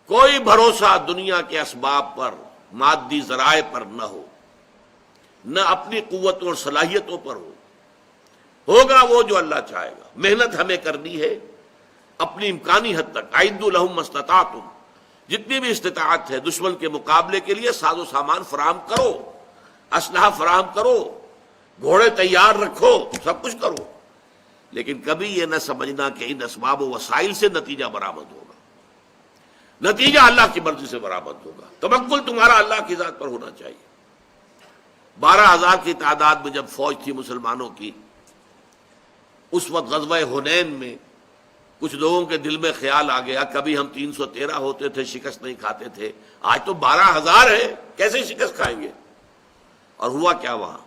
کوئی بھروسہ دنیا کے اسباب پر، مادی ذرائع پر نہ ہو، نہ اپنی قوتوں اور صلاحیتوں پر ہو، ہوگا وہ جو اللہ چاہے گا۔ محنت ہمیں کرنی ہے اپنی امکانی حد تک، اعدوا لهم ما استطعتم، جتنی بھی استطاعت ہے دشمن کے مقابلے کے لیے ساز و سامان فراہم کرو، اسلحہ فراہم کرو، گھوڑے تیار رکھو، سب کچھ کرو، لیکن کبھی یہ نہ سمجھنا کہ ان اسباب و وسائل سے نتیجہ برآمد ہوگا۔ نتیجہ اللہ کی مرضی سے برآمد ہوگا۔ توکل تمہارا اللہ کی ذات پر ہونا چاہیے۔ 12,000 کی تعداد میں جب فوج تھی مسلمانوں کی، اس وقت غزوہ حنین میں کچھ لوگوں کے دل میں خیال آ گیا کبھی ہم 313 ہوتے تھے شکست نہیں کھاتے تھے، آج تو 12,000 ہے، کیسے شکست کھائیں گے؟ اور ہوا کیا وہاں؟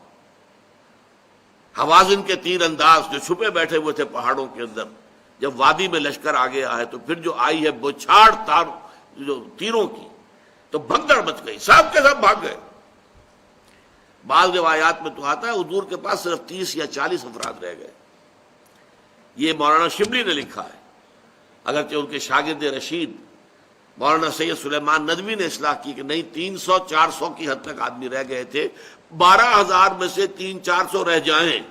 حوازن کے تیر انداز جو چھپے بیٹھے ہوئے تھے پہاڑوں کے اندر، جب وادی میں لشکر آگے آئے تو پھر جو آئی ہے بوچھاڑ تار جو تیروں کی، تو بھگدڑ مچ گئی، سب کے سب بھاگ گئے۔ بعض روایات میں تو آتا ہے حضور کے پاس صرف 30 یا 40 افراد رہ گئے۔ یہ مولانا شبلی نے لکھا ہے، اگرچہ ان کے شاگرد رشید مولانا سید سلیمان ندوی نے اصلاح کی کہ نہیں، 300-400 کی حد تک آدمی رہ گئے تھے۔ 12,000 میں سے 300-400 رہ جائیں،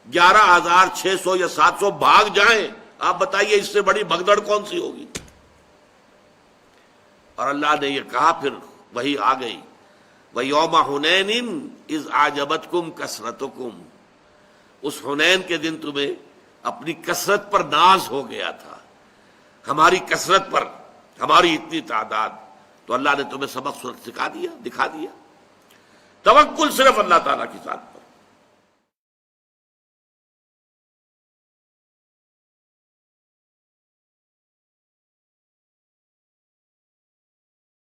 11,600 یا 700 بھاگ جائیں، آپ بتائیے اس سے بڑی بھگدڑ کون سی ہوگی؟ اور اللہ نے یہ کہا، پھر وہی آ گئی، وَيَوْمَ حُنَيْنٍ إِذْ أَعْجَبَتْكُمْ كَثْرَتُكُمْ، اس حنین کے دن تمہیں اپنی کثرت پر ناز ہو گیا تھا، ہماری کثرت پر، ہماری اتنی تعداد، تو اللہ نے تمہیں سبق سکھا دیا، دکھا دیا۔ توکل صرف اللہ تعالیٰ کی ذات پر۔